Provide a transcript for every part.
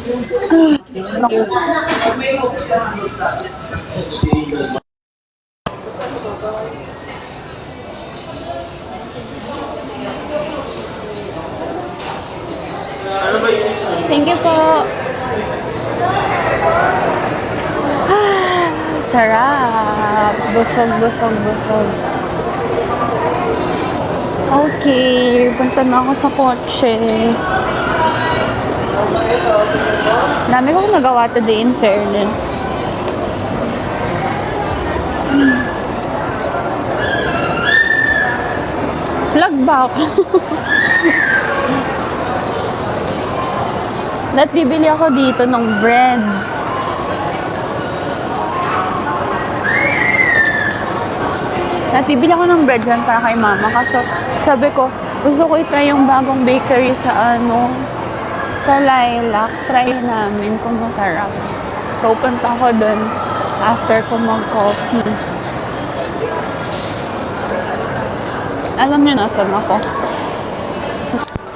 Thank you po. Sarap. Busog, busog, busog. Okay, punta na ako sa kotse. Dami kong nagawa today in fairness. Vlog ba ako? At bibili ako dito ng bread. At bibili ako ng bread yan para kay mama. Kasi sabi ko, gusto ko i-try yung bagong bakery sa sa Lilac. Try namin kung masarap. So, punta ako dun after ko mag-coffee. Alam niyo nasan ako?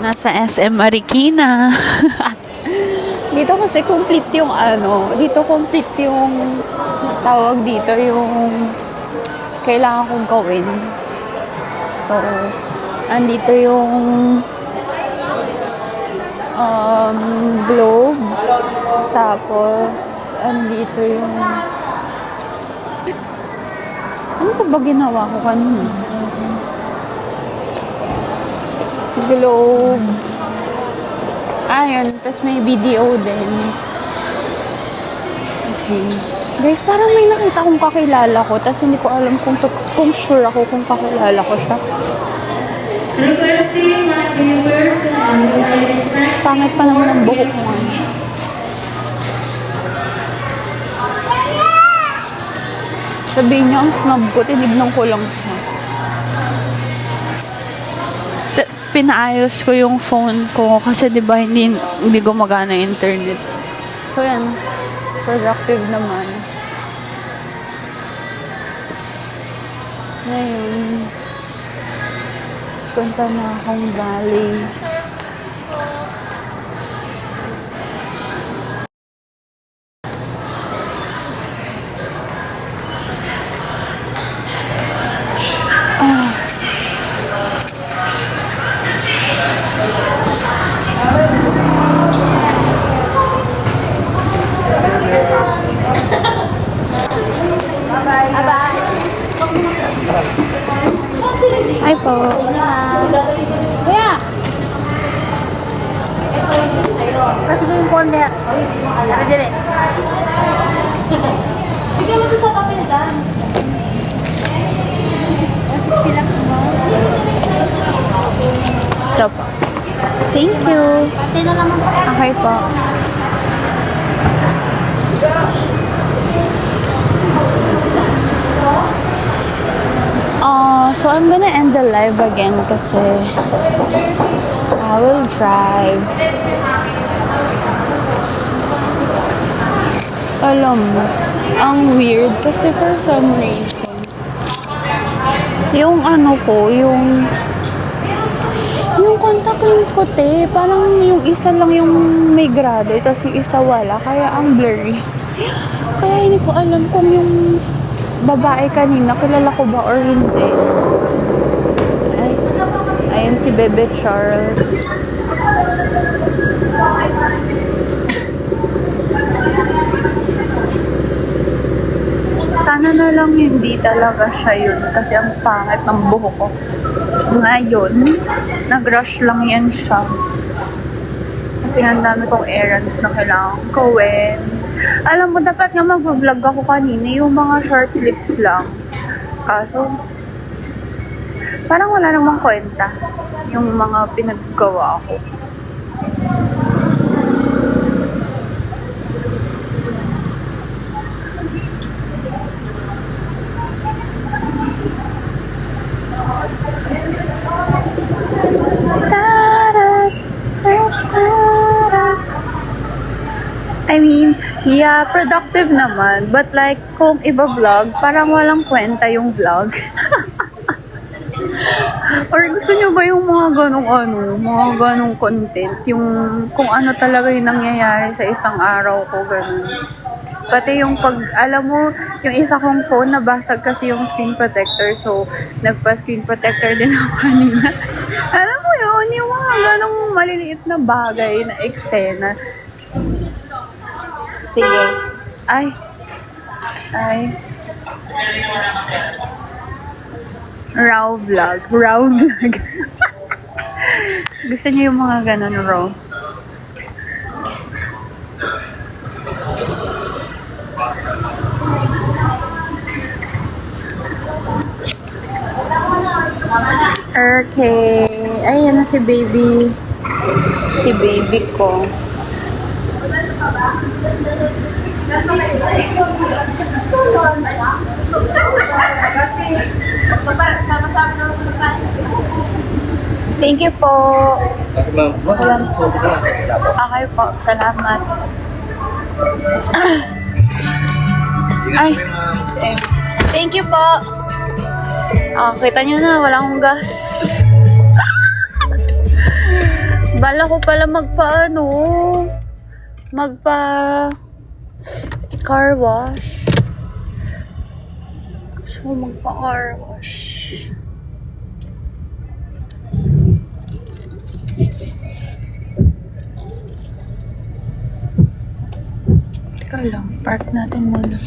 Nasa SM Marikina. Dito kasi complete yung dito complete yung tawag dito yung kailangan kong gawin. So, andito yung globe. Tapos, andito yung ano pa ba ginawa ko kanina? Globe. Ayun. Tapos may video din. Kasi, guys, parang may nakita kong kakilala ko. Tapos hindi ko alam kung sure ako kung kakilala ko siya. Pangit pa naman ang buhok ko. Sabihin niya, ang snob ko. Tinignan ko lang siya. Tapos pinaayos ko yung phone ko kasi diba hindi gumagana internet. So yan, productive naman. Ngayon, punta na akong valley. Hi po. Kuya! Kasi ko yung phone niya. Pero dire. Sige mo sa tapin dyan. Ito po. Thank you. Pati na naman po. Okay po. So I'm gonna end the live again kasi I will drive. Alam mo, ang weird kasi for some reason yung yung contact lens ko parang yung isa lang yung may grado tapos yung isa wala kaya ang blurry. Kaya hindi ko alam kung yung babae kanina, kilala ko ba or hindi. Ayan si Bebe Charles. Sana na lang hindi talaga siya yun kasi ang pangit ng buhok ko. Ngayon, nag-rush lang yan siya. Kasi ang dami kong errands na kailangan gawin. Alam mo, dapat nga mag-vlog ako kanina, yung mga short clips lang. Kaso, parang wala namang kwenta yung mga pinaggawa ko. I mean, yeah, productive naman. But like, kung iba vlog, parang walang kwenta yung vlog. Or gusto nyo ba yung mga mga ganong content? Yung kung ano talaga yung nangyayari sa isang araw ko, ganun. Pati yung alam mo, yung isa kong phone, nabasag kasi yung screen protector. So, nagpa-screen protector din ako kanina. Alam mo yun, yung mga ganong maliliit na bagay na eksena. Sige. Ay. Raw vlog. Gusto niyo yung mga ganon raw? Okay. Ayan na si baby. Si baby ko. Thank you po. Okay po. Salamat. Ay. Thank you po. Kita nyo na, wala akong gas. Bala ko pala magpa car wash. Gusto ko magpa car wash. Teka lang, park natin muna.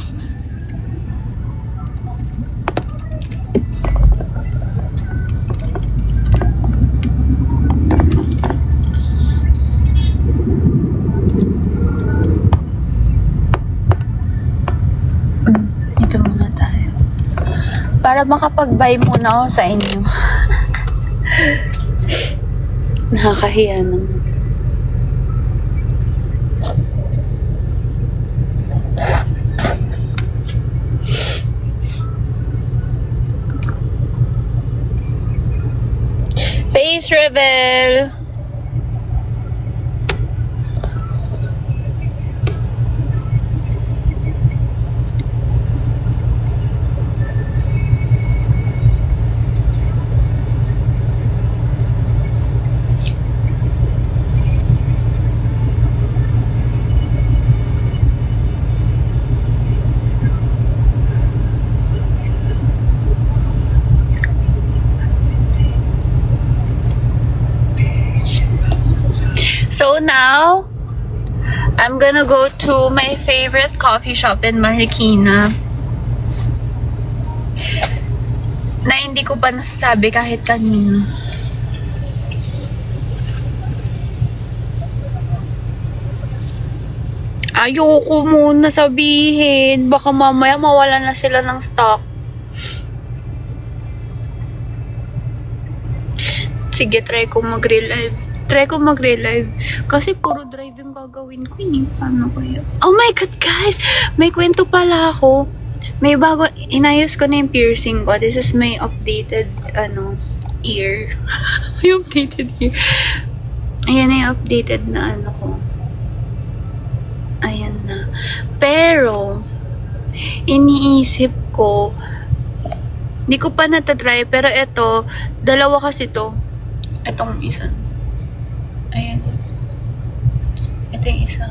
Ito muna tayo. Para makapag-buy muna ako sa inyo. Nakakahiya naman. Face reveal. So now, I'm gonna go to my favorite coffee shop in Marikina. Na hindi ko pa nasasabi kahit kanino. Ayoko muna sabihin. Baka mamaya mawala na sila ng stock. Sige, try ko mag-relive. Kasi puro driving gagawin ko eh. Paano kaya? Oh my God, guys! May kwento pala ako. May bago, inayos ko na yung piercing ko. This is my updated, ear. Yung updated ear. Ayan na yung updated na ko. Ayan na. Pero, iniisip ko, hindi ko pa natatry, pero ito, dalawa kasi to. Itong isa. Ayan. Ito yung isa.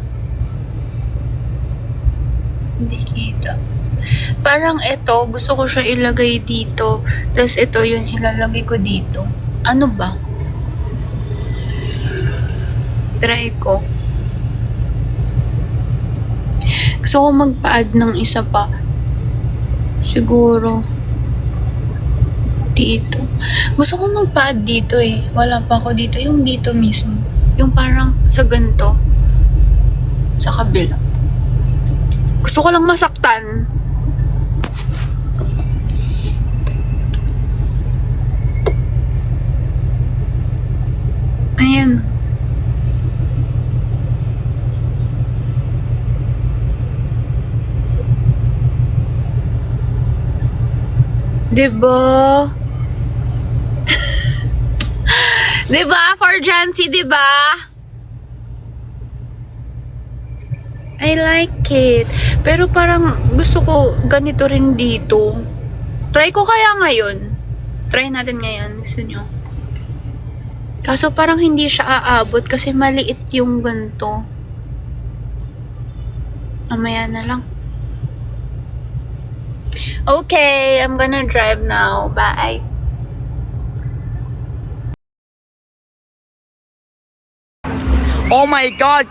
Hindi kita. Parang ito, gusto ko siya ilagay dito. Tapos ito yung ilalagay ko dito. Ano ba? Try ko. Gusto ko magpa-add ng isa pa. Siguro. Dito. Gusto ko magpa-add dito eh. Wala pa ako dito. Yung dito mismo. Yung parang sa ganito. Sa kabila. Gusto ko lang masaktan. Ayan. Diba? Diba? For Jancy, diba? I like it. Pero parang gusto ko ganito rin dito. Try ko kaya ngayon. Try natin ngayon. Gusto nyo? Kaso parang hindi siya aabot kasi maliit yung ganito. Mamaya na lang. Okay, I'm gonna drive now. Bye. Oh my God!